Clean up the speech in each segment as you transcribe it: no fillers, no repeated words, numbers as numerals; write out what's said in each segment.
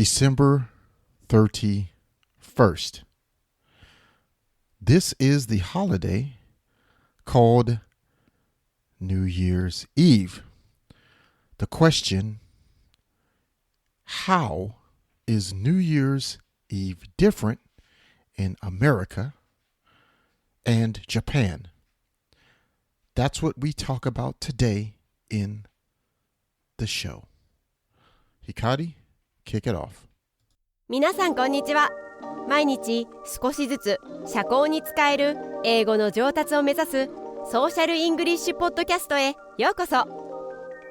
December 31st. This is the holiday called New Year's Eve. The question, how is New Year's Eve different in America and Japan? That's what we talk about today in the show. Hikari, kick it off. 皆さんこんにちは。毎日少しずつ社交に使える英語の上達を目指すソーシャルイングリッシュポッドキャストへようこそ。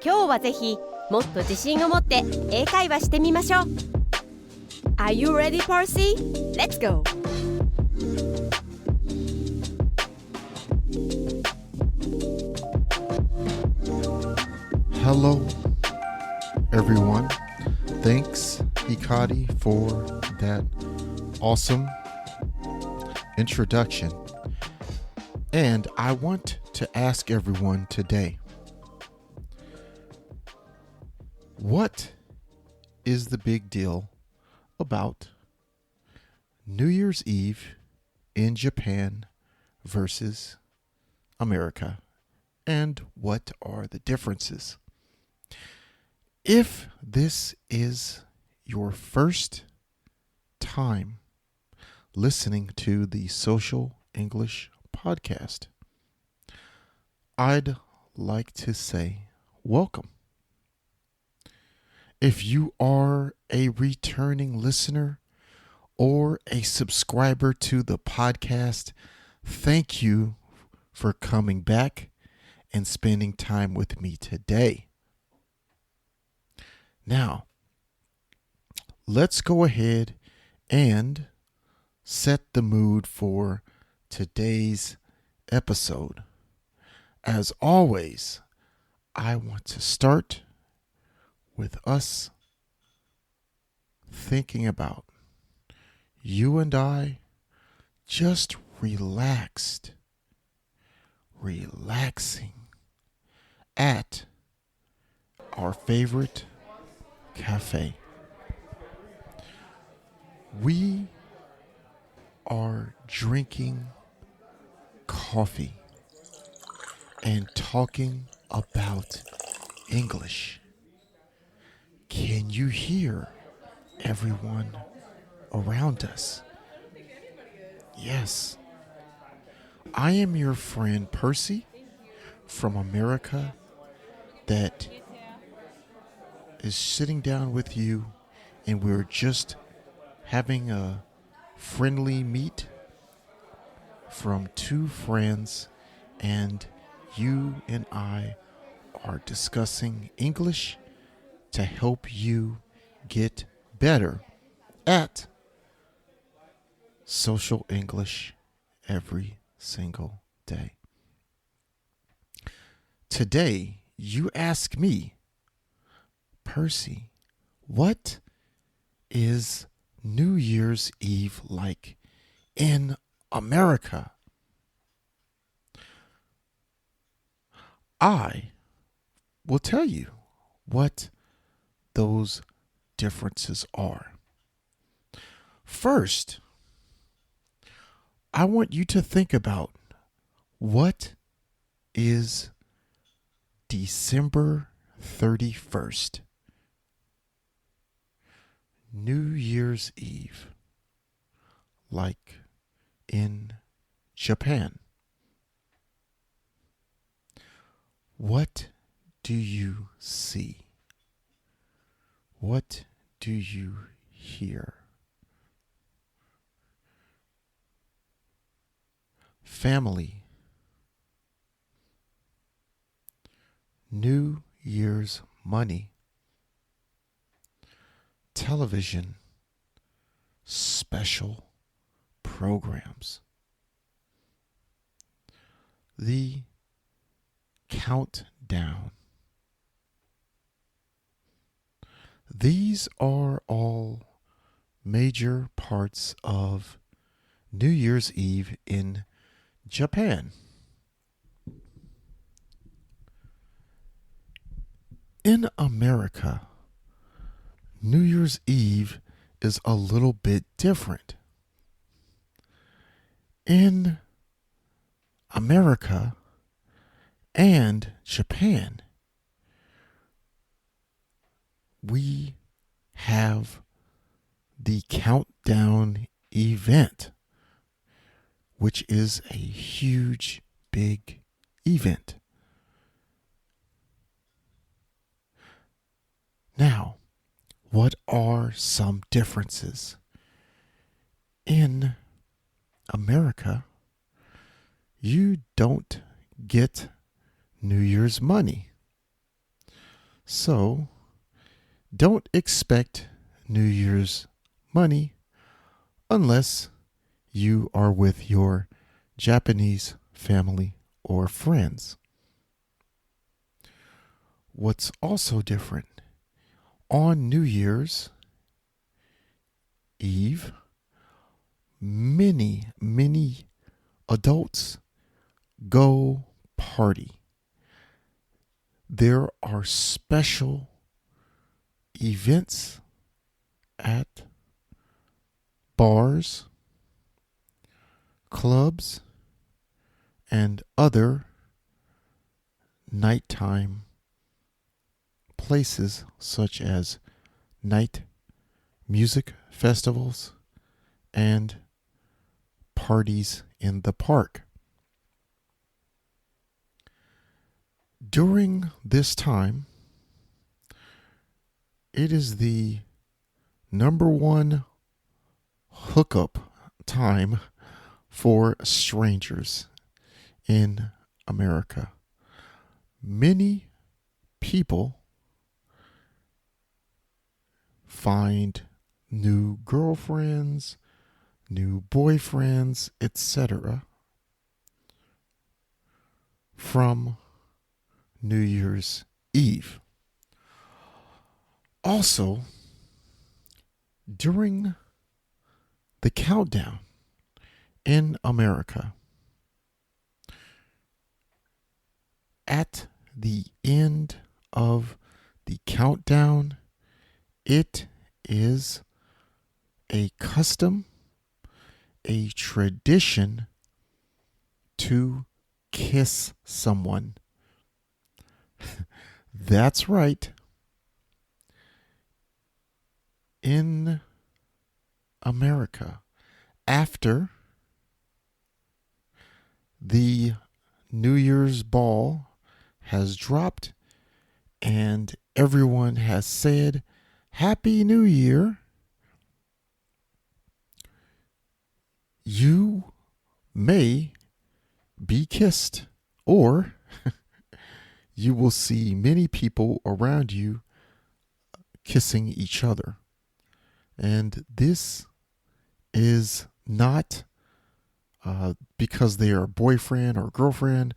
今日はぜひもっと自信を持って英会話してみましょう。Are you ready, Parsi? Let's go! Hello, everyone. Thanks, Hikari, for that awesome introduction. And I want to ask everyone today, what is the big deal about New Year's Eve in Japan versus America? And what are the differences? If this is your first time listening to the Social English Podcast, I'd like to say welcome. If you are a returning listener or a subscriber to the podcast, thank you for coming back and spending time with me today. Now, let's go ahead and set the mood for today's episode. As always, I want to start with us thinking about you and I just relaxing at our favorite cafe. We are drinking coffee and talking about English. Can you hear everyone around us? Yes. I am your friend Percy from America that is sitting down with you, and we're just having a friendly meet from two friends, and you and I are discussing English to help you get better at social English every single day. Today, you ask me, Percy, what is New Year's Eve like in America? I will tell you what those differences are. First, I want you to think about what is December 31st, New Year's Eve, like in Japan. What do you see? What do you hear? Family. New Year's money. Television. Special programs. The countdown. These are all major parts of New Year's Eve in Japan. In America, New Year's Eve is a little bit different. In America and Japan, we have the countdown event, which is a huge, big event. Now, what are some differences? In America, you don't get New Year's money. So, don't expect New Year's money unless you are with your Japanese family or friends. What's also different, on New Year's Eve, many adults go party. There are special events at bars, clubs, and other nighttime places such as night music festivals and parties in the park. During this time, it is the number one hookup time for strangers in America. Many people find new girlfriends, new boyfriends, etc. from New Year's Eve. Also, during the countdown in America, at the end of the countdown, it is a custom, a tradition to kiss someone. That's right. In America, after the New Year's ball has dropped and everyone has said Happy New Year, you may be kissed, or you will see many people around you kissing each other. And this is not because they are boyfriend or girlfriend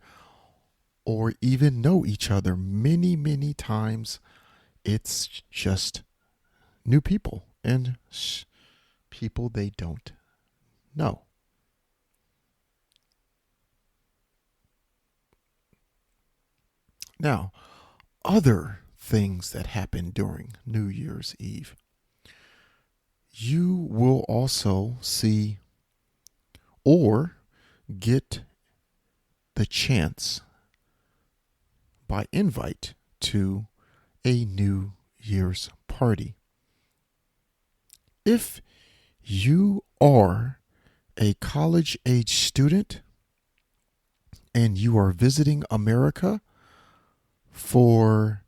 or even know each other. Many times it's just new people and people they don't know. Now, other things that happen during New Year's Eve. You will also see or get the chance by invite to a New Year's party. If you are a college-age student and you are visiting America for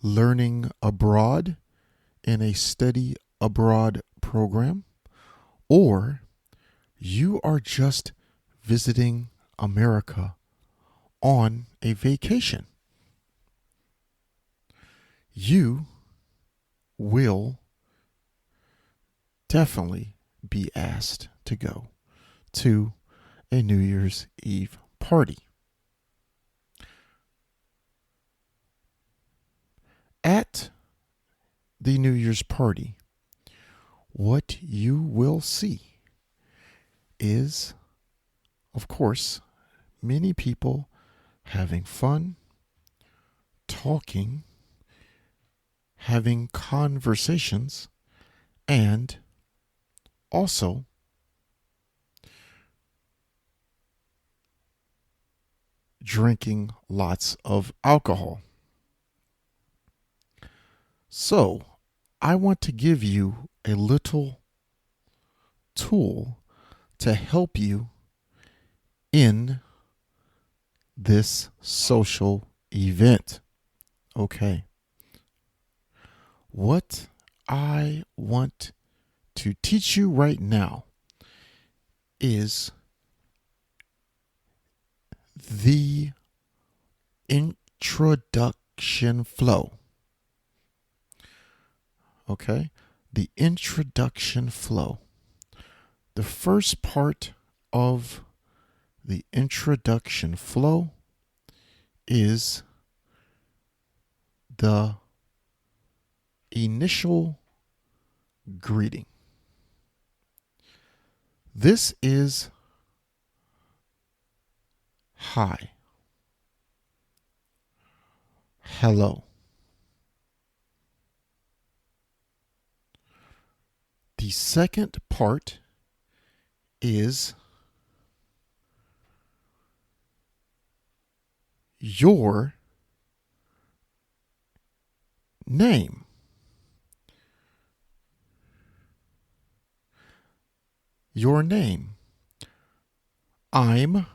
learning abroad in a study abroad program, or you are just visiting America on a vacation, you will definitely be asked to go to a New Year's Eve party. At the New Year's party, what you will see is, of course, many people having fun, talking, having conversations, and also drinking lots of alcohol. So, I want to give you a little tool to help you in this social event. Okay. What I want to teach you right now is the introduction flow. Okay? The introduction flow. The first part of the introduction flow is the initial greeting. This is hi, hello. The second part is your name. Your name. I'm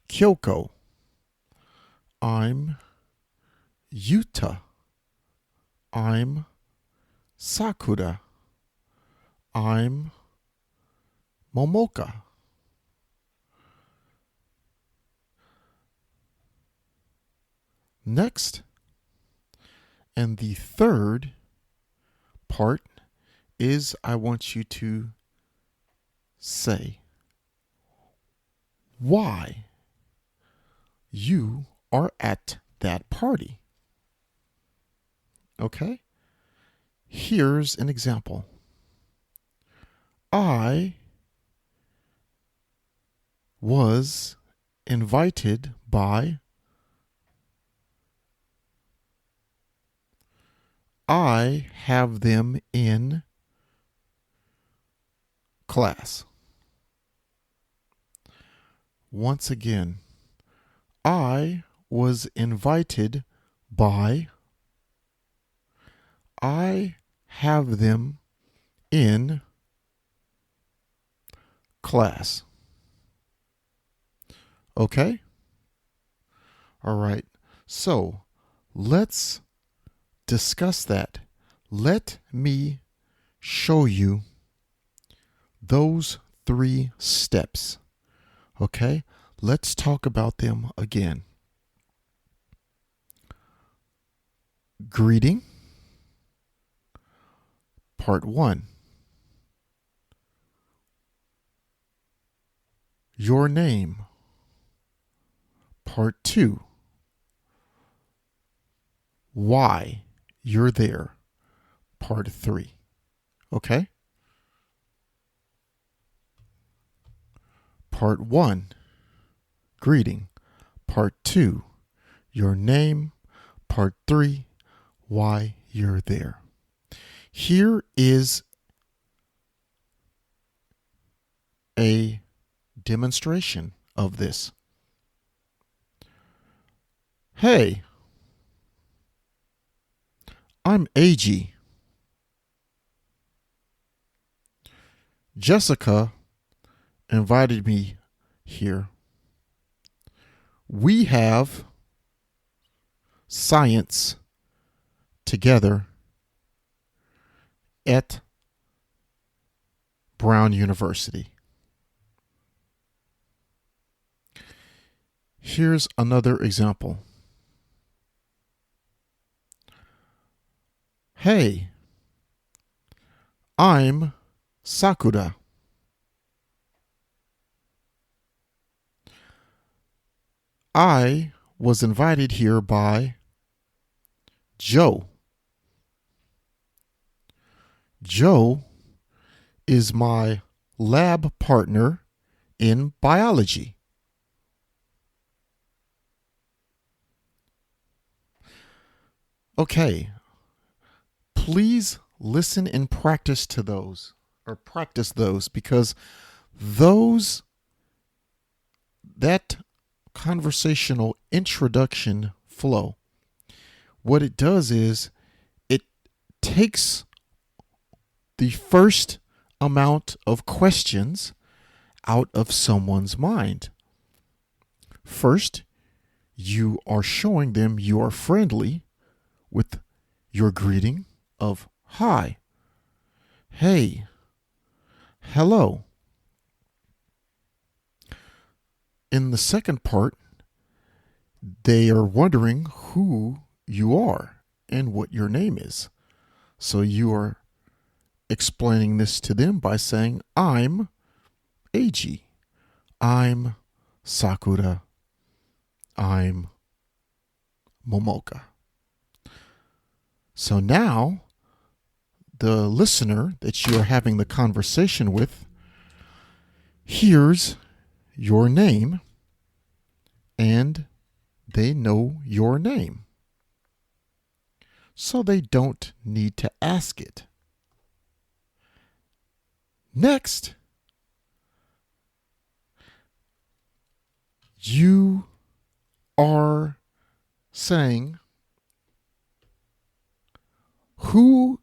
Kyoko. I'm Yuta. I'm Sakura. I'm Momoka. Next, and the third part is I want you to say why you are at that party. Okay? Here's an example. I was invited by I have them in class. Once again, I was invited by I have them in class. Okay? All right. So, let's discuss that. Let me show you those 3 steps. Okay? Let's talk about them again. Greeting. Part 1. Your name. Part 2. Why you're there. Part 3. Okay? Part 1. Greeting. Part 2. Your name. Part 3. Why you're there. Here is a demonstration of this. Hey, I'm AG. Jessica invited me here. We have science together at Brown University. Here's another example. Hey, I'm Sakura. I was invited here by Joe. Joe is my lab partner in biology. Okay, please listen and practice those because that conversational introduction flow, what it does is it takes the first amount of questions out of someone's mind. First, you are showing them you are friendly with your greeting of hi, hey, hello. In the second part, they are wondering who you are and what your name is. So you are explaining this to them by saying, I'm Eiji, I'm Sakura, I'm Momoka. So now the listener that you are having the conversation with hears your name and they know your name. So they don't need to ask it. Next, you are saying, who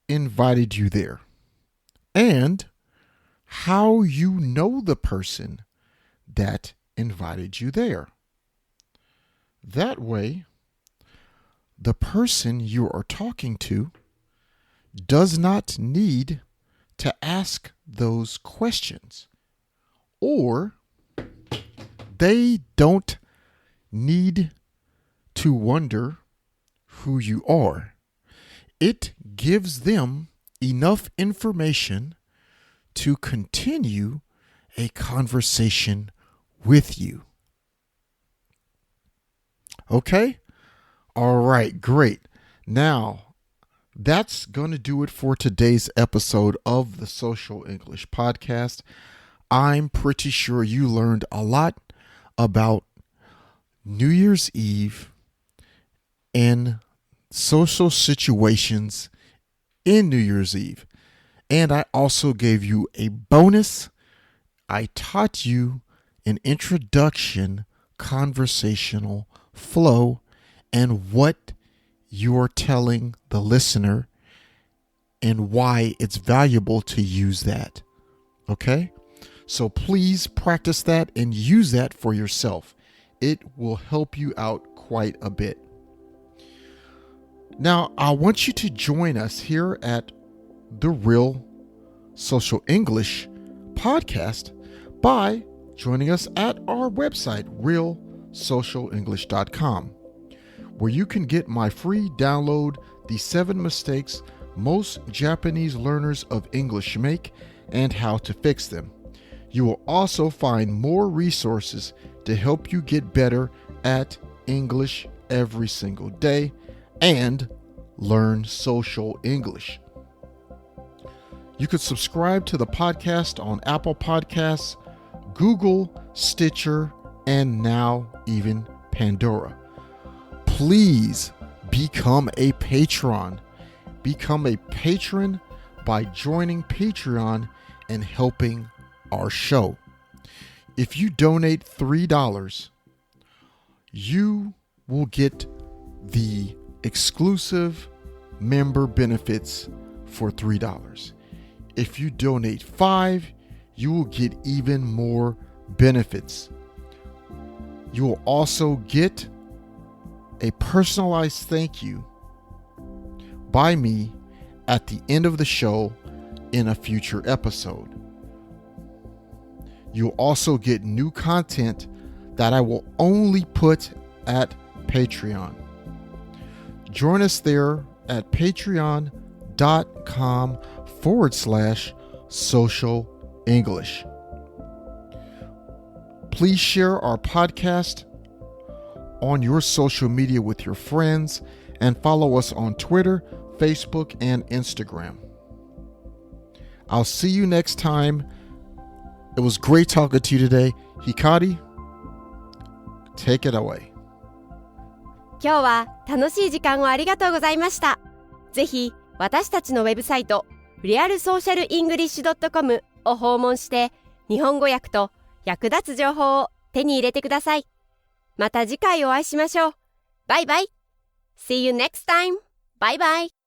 invited you there? And how you know the person that invited you there. That way, the person you are talking to does not need to ask those questions, or they don't need to wonder who you are. It gives them enough information to continue a conversation with you. Okay? All right, great. Now, that's going to do it for today's episode of the Social English Podcast. I'm pretty sure you learned a lot about New Year's Eve and social situations in New Year's Eve. And I also gave you a bonus. I taught you an introduction, conversational flow, and what you're telling the listener and why it's valuable to use that. Okay? So please practice that and use that for yourself. It will help you out quite a bit. Now, I want you to join us here at the Real Social English Podcast by joining us at our website, realsocialenglish.com, where you can get my free download, The 7 Mistakes Most Japanese Learners of English Make and How to Fix Them. You will also find more resources to help you get better at English every single day and learn social English. You could subscribe to the podcast on Apple Podcasts, Google, Stitcher, and now even Pandora. Please become a patron. Become a patron by joining Patreon and helping our show. If you donate $3, you will get the exclusive member benefits for $3. If you donate $5, you will get even more benefits. You will also get a personalized thank you by me at the end of the show in a future episode. You'll also get new content that I will only put at Patreon. Join us there at patreon.com/social English. Please share our podcast on your social media with your friends and follow us on Twitter, Facebook, and Instagram. I'll see you next time. It was great talking to you today. Hikari, take it away. 今日は楽しい時間をありがとうございました。ぜひ私たちのウェブサイトrealsocialenglish.com を訪問して日本語訳と役立つ情報を手に入れてください。また次回お会いしましょう。バイバイ。See you next time. Bye bye.